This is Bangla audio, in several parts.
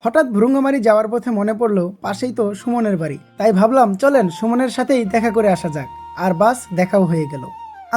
হঠাৎ ভ্রুঙ্গামারি যাওয়ার পথে মনে পড়লো পাশেই তো সুমনের বাড়ি, তাই ভাবলাম চলেন সুমনের সাথেই দেখা করে আসা যাক। আর বাস দেখাও হয়ে গেল।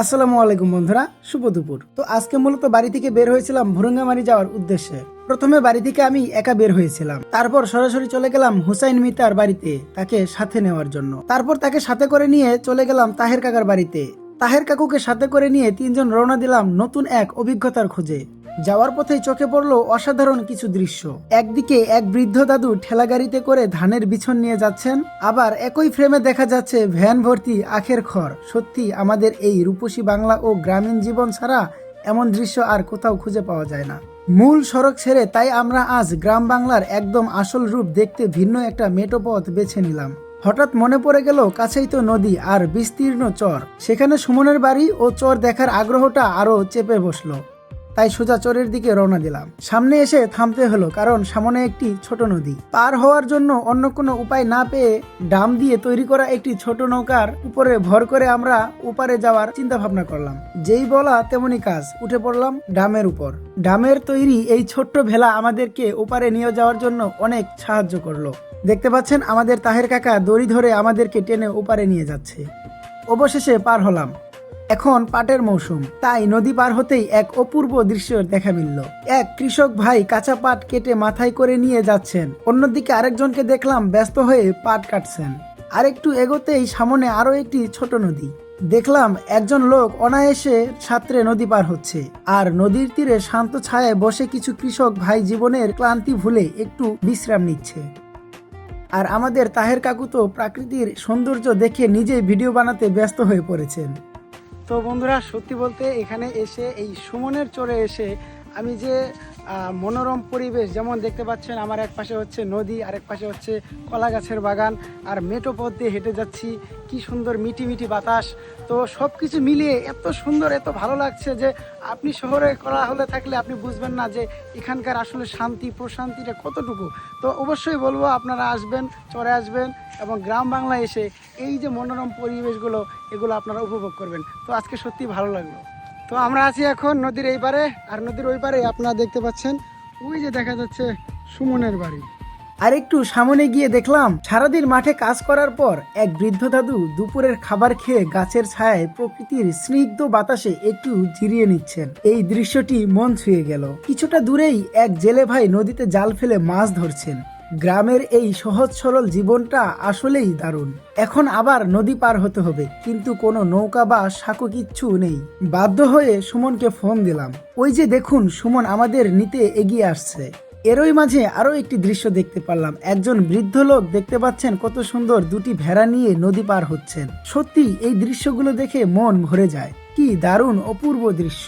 আসসালামু আলাইকুম বন্ধুরা, শুভ দুপুর। তো আজকে মূলত বাড়ি থেকে বের হয়েছিলাম ভ্রুঙ্গামারি যাওয়ার উদ্দেশ্যে। প্রথমে বাড়ি থেকে আমি একা বের হয়েছিলাম, তারপর সরাসরি চলে গেলাম হুসাইন মিতার বাড়িতে তাকে সাথে নেওয়ার জন্য। তারপর তাকে সাথে করে নিয়ে চলে গেলাম তাহের কাকার বাড়িতে। তাহের কাকুকে সাথে করে নিয়ে তিনজন রওনা দিলাম নতুন এক অভিজ্ঞতার খোঁজে। যাওয়ার পথেই চোখে পড়লো অসাধারণ কিছু দৃশ্য। একদিকে এক বৃদ্ধ দাদু ঠেলাগাড়িতে করে ধানের বিছন নিয়ে যাচ্ছেন, আবার একই ফ্রেমে দেখা যাচ্ছে ভ্যান ভর্তি আখের খড়। সত্যি আমাদের এই রূপসী বাংলা ও গ্রামীণ জীবন ছাড়া এমন দৃশ্য আর কোথাও খুঁজে পাওয়া যায় না। মূল সড়ক ছেড়ে তাই আমরা আজ গ্রাম বাংলার একদম আসল রূপ দেখতে ভিন্ন একটা মেটো পথ বেছে নিলাম। হঠাৎ মনে পড়ে গেল কাছেই তো নদী আর বিস্তীর্ণ চর, সেখানে সুমনের বাড়ি ও চর দেখার আগ্রহটা আরো চেপে বসলো। তাই সোজা চরের দিকে রওনা দিলাম। সামনে এসে থামতে হলো, কারণ সামনে একটি ছোট নদী। পার হওয়ার জন্য অন্য কোনো উপায় না পেয়ে ডাম দিয়ে তৈরি করা একটি ছোট নৌকার উপরে ভর করে আমরা উপারে যাওয়ার চিন্তা ভাবনা করলাম। যেই বলা তেমনি কাজ, উঠে পড়লাম ডামের উপর। ডামের তৈরি এই ছোট্ট ভেলা আমাদেরকে উপারে নিয়ে যাওয়ার জন্য অনেক সাহায্য করলো। দেখতে পাচ্ছেন আমাদের তাহের কাকা দড়ি ধরে আমাদেরকে টেনে উপারে নিয়ে যাচ্ছে। অবশেষে পার হলাম। এখন পাটের মৌসুম, তাই নদী পার হতেই এক অপূর্ব দৃশ্যের দেখা মিলল। এক কৃষক ভাই কাঁচা পাট কেটে মাথায় করে নিয়ে যাচ্ছেন, অন্যদিকে আরেকজনকে দেখলাম ব্যস্ত হয়ে পাট কাটছেন। আর একটু এগোতেই সামনে আরো একটি ছোট নদী। দেখলাম একজন লোক অনায়াসে সাঁতরে নদী পার হচ্ছে, আর নদীর তীরে শান্ত ছায়ায় বসে কিছু কৃষক ভাই জীবনের ক্লান্তি ভুলে একটু বিশ্রাম নিচ্ছে। আর আমাদের তাহের কাকু তো প্রাকৃতির সৌন্দর্য দেখে নিজেই ভিডিও বানাতে ব্যস্ত হয়ে পড়েছেন। তো বন্ধুরা, সত্যি বলতে এখানে এসে এই সুমনের চরে এসে আমি যে মনোরম পরিবেশ, যেমন দেখতে পাচ্ছেন আমার এক পাশে হচ্ছে নদী, আরেক পাশে হচ্ছে কলা গাছের বাগান, আর মেঠো পথ দিয়ে হেঁটে যাচ্ছি, কি সুন্দর মিটি মিটি বাতাস। তো সব কিছু মিলিয়ে এত সুন্দর, এত ভালো লাগছে যে আপনি শহরে করা হলে থাকলে আপনি বুঝবেন না যে এখানকার আসলে শান্তি প্রশান্তিটা কতটুকু। তো অবশ্যই বলবো আপনারা আসবেন, চরে আসবেন এবং গ্রাম বাংলায় এসে এই যে মনোরম পরিবেশগুলো এগুলো আপনারা উপভোগ করবেন। তো আজকে সত্যি ভালো লাগলো। তো আমরা আছি এখন নদীর এই পারে, আর নদীর ওই পারে আপনারা দেখতে পাচ্ছেন ওই যে দেখা যাচ্ছে সুমনের বাড়ি। আর একটু সামনে গিয়ে দেখলাম সারাদিন মাঠে কাজ করার পর এক বৃদ্ধ দাদু দুপুরের খাবার খেয়ে গাছের ছায়ায় প্রকৃতির স্নিগ্ধ বাতাসে একটু জিরিয়ে নিচ্ছেন। এই দৃশ্যটি মন ছুঁয়ে গেল। কিছুটা দূরেই এক জেলে ভাই নদীতে জাল ফেলে মাছ ধরছেন। গ্রামের এই সহজ সরল জীবনটা আসলেই দারুণ। এখন আবার নদী পার হতে হবে, কিন্তু কোনো নৌকা বা সাঁকো কিচ্ছু নেই। বাধ্য হয়ে সুমনকে ফোন দিলাম। ওই যে দেখুন সুমন আমাদের নিতে এগিয়ে আসছে। এরই মাঝে আরো একটি দৃশ্য দেখতে পারলাম। একজন বৃদ্ধ লোক, দেখতে পাচ্ছেন কত সুন্দর, দুটি ভেড়া নিয়ে নদী পার হচ্ছেন। সত্যি এই দৃশ্যগুলো দেখে মন ভরে যায়। কি দারুণ অপূর্ব দৃশ্য।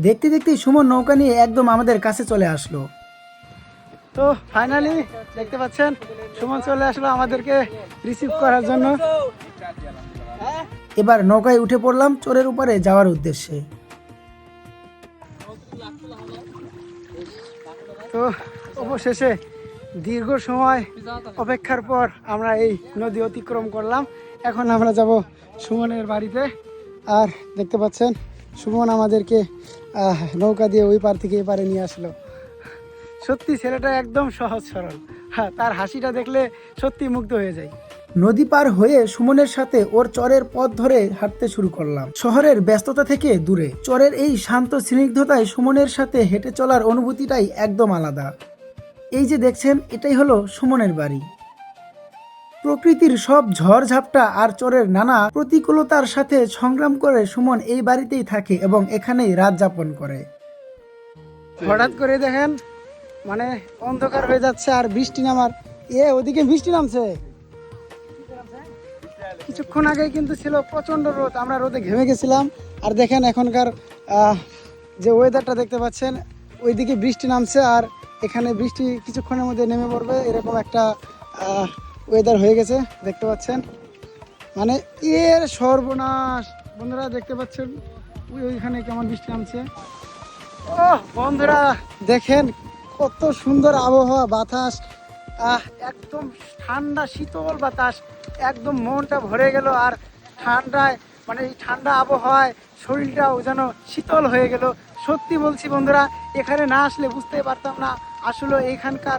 দেখতে দেখতে সুমন নৌকা নিয়ে একদম আমাদের কাছে চলে আসলো। তো ফাইনালি দেখতে পাচ্ছেন সুমন চলে আসলো আমাদেরকে রিসিভ করার জন্য। এবার নৌকায় উঠে পড়লাম চরের উপরে যাওয়ার উদ্দেশ্যে। তো অবশেষে দীর্ঘ সময় অপেক্ষার পর আমরা এই নদী অতিক্রম করলাম। এখন আমরা যাব সুমনের বাড়িতে। আর দেখতে পাচ্ছেন সুমন আমাদেরকে নৌকা দিয়ে ওই পার থেকে এই পারে নিয়ে আসলো। সত্যি ছেলেটা একদম সহজ সরল, হ্যাঁ, তার হাসিটা দেখলে সত্যি মুগ্ধ হয়ে যায়। নদী পার হয়ে সুমনের সাথে ওর চরের পথ ধরে হাঁটতে শুরু করলাম, শহরের ব্যস্ততা থেকে দূরে। চরের এই শান্ত স্নিগ্ধতায় সুমনের সাথে হেঁটে চলার অনুভূতিটাই একদম আলাদা। এই যে দেখছেন, এটাই হলো সুমনের বাড়ি। প্রকৃতির সব ঝড় ঝাপটা আর চরের নানা প্রতিকূলতার সাথে সংগ্রাম করে সুমন এই বাড়িতেই থাকে এবং এখানেই রাত যাপন করে। হঠাৎ করে দেখেন মানে অন্ধকার হয়ে যাচ্ছে আর বৃষ্টি নামার ওদিকে বৃষ্টি নামছে। কিছুক্ষণ আগে কিন্তু ছিল প্রচন্ড রোদ, আমরা রোদে ঘেমে গেছিলাম। আর দেখেন এখনকার যে ওয়েদারটা দেখতে পাচ্ছেন, ওইদিকে বৃষ্টি নামছে আর এখানে বৃষ্টি কিছুক্ষণের মধ্যে নেমে পড়বে, এরকম একটা ওয়েদার হয়ে গেছে দেখতে পাচ্ছেন। মানে এর সর্বনাশ বন্ধুরা, দেখতে পাচ্ছেন ওইখানে কেমন বৃষ্টি নামছে। ও বন্ধুরা দেখেন কত সুন্দর আবহাওয়া, বাতাস একদম ঠান্ডা শীতল বাতাস, একদম মনটা ভরে গেল। আর ঠান্ডায় মানে এই ঠান্ডা আবহাওয়ায় শরীরটাও যেন শীতল হয়ে গেল। সত্যি বলছি বন্ধুরা, এখানে না আসলে বুঝতে পারতাম না আসলে এইখানকার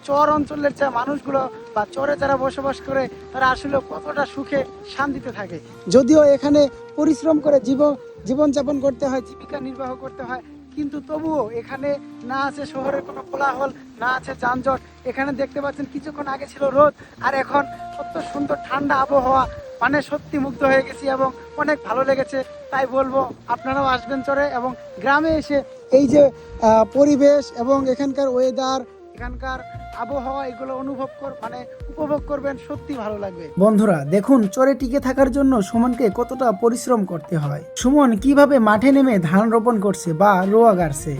চর অঞ্চলের যে মানুষগুলো বা চরে যারা বসবাস করে তারা আসলে কতটা সুখে শান্তিতে থাকে। যদিও এখানে পরিশ্রম করে জীবনযাপন করতে হয়, জীবিকা নির্বাহ করতে হয়, কিন্তু তবুও এখানে না আছে শহরের কোনো কোলাহল, না আছে যানজট। এখানে দেখতে পাচ্ছেন কিছুক্ষণ আগে ছিল রোদ, আর এখন কত সুন্দর ঠান্ডা আবহাওয়া, মানে সত্যি মুগ্ধ হয়ে গেছি এবং অনেক ভালো লেগেছে। তাই বলবো আপনারাও আসবেন চরে এবং গ্রামে এসে এই যে পরিবেশ এবং এখানকার ওয়েদার, এখানকার আবহাওয়া, এগুলো উপভোগ করবেন, সত্যি ভালো লাগবে। বন্ধুরা দেখুন, চরে টিকে থাকার জন্য সুমনকে কতটা পরিশ্রম করতে হয়। সুমন কিভাবে মাঠে নেমে ধান রোপণ করছে বা রোয়া গাড়ছে।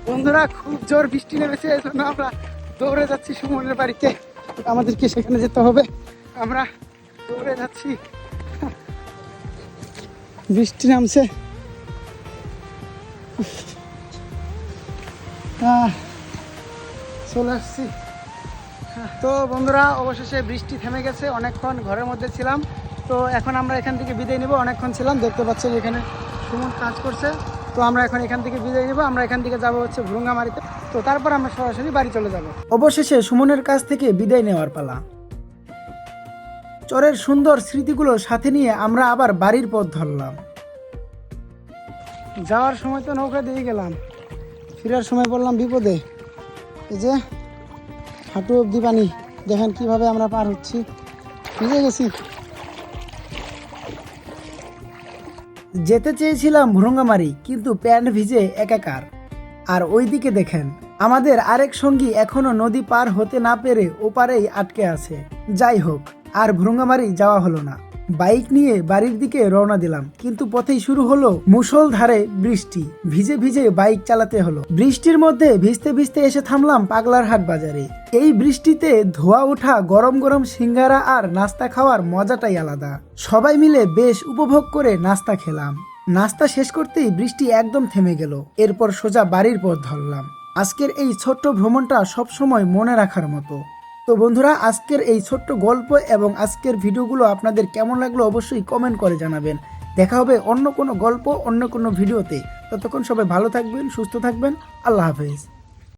বন্ধুরা খুব জোর বৃষ্টি নেমেছে, এই জন্য আমরা দৌড়ে যাচ্ছি সুমনের বাড়িতে। আমাদেরকে সেখানে যেতে হবে, আমরা দৌড়ে যাচ্ছি। বৃষ্টি নামছে, চলে আসছি। তো বন্ধুরা অবশেষে বৃষ্টি থেমে গেছে, অনেকক্ষণ ঘরের মধ্যে ছিলাম। তো এখন আমরা এখান থেকে বিদায় নিব। অনেকক্ষণ ছিলাম, দেখতে পাচ্ছেন এখানে সুমন কাজ করছে। তো আমরা এখন এখান থেকে বিদায় নিব। আমরা এখান থেকে যাব হচ্ছে ভুরুঙ্গামারিতে। তো তারপর আমরা সরাসরি বাড়ি চলে যাব। অবশেষে সুমনের কাছ থেকে বিদায় নেওয়ার পালা। চরের সুন্দর স্মৃতিগুলো সাথে নিয়ে আমরা আবার বাড়ির পথ ধরলাম। যাওয়ার সময় তো নৌকা দিয়ে গেলাম, ফেরার সময় পড়লাম বিপদে। এই যে হাঁটু অব্দি পানি, দেখেন কিভাবে আমরা পার হচ্ছি, ভিজে গেছি। যেতে চেয়েছিলাম ভুরুঙ্গামারি, কিন্তু প্যান্ট ভিজে একাকার। আর ওইদিকে দেখেন আমাদের আরেক সঙ্গী এখনো নদী পার হতে না পেরে ওপারেই আটকে আছে। যাই হোক, আর ভুরুঙ্গামারি যাওয়া হলো না। বাইক নিয়ে বাড়ির দিকে রওনা দিলাম, কিন্তু পথেই শুরু হলো মুষলধারে বৃষ্টি। ভিজে ভিজে বাইক চালাতে হলো। বৃষ্টির মধ্যে ভিজতে ভিজতে এসে থামলাম পাগলারহাট বাজারে। এই বৃষ্টিতে ধোয়া ওঠা গরম গরম সিঙ্গারা আর নাস্তা খাওয়ার মজাটাই আলাদা। সবাই মিলে বেশ উপভোগ করে নাস্তা খেলাম। নাস্তা শেষ করতেই বৃষ্টি একদম থেমে গেল। এরপর সোজা বাড়ির পথ ধরলাম। আজকের এই ছোট্ট ভ্রমণটা সবসময় মনে রাখার মতো। তো বন্ধুরা, আজকের এই ছোট্ট গল্প এবং আজকের ভিডিওগুলো আপনাদের কেমন লাগলো অবশ্যই কমেন্ট করে জানাবেন। দেখা হবে অন্য কোনো গল্প, অন্য কোনো ভিডিওতে। ততক্ষণ সবাই ভালো থাকবেন, সুস্থ থাকবেন। আল্লাহ হাফেজ।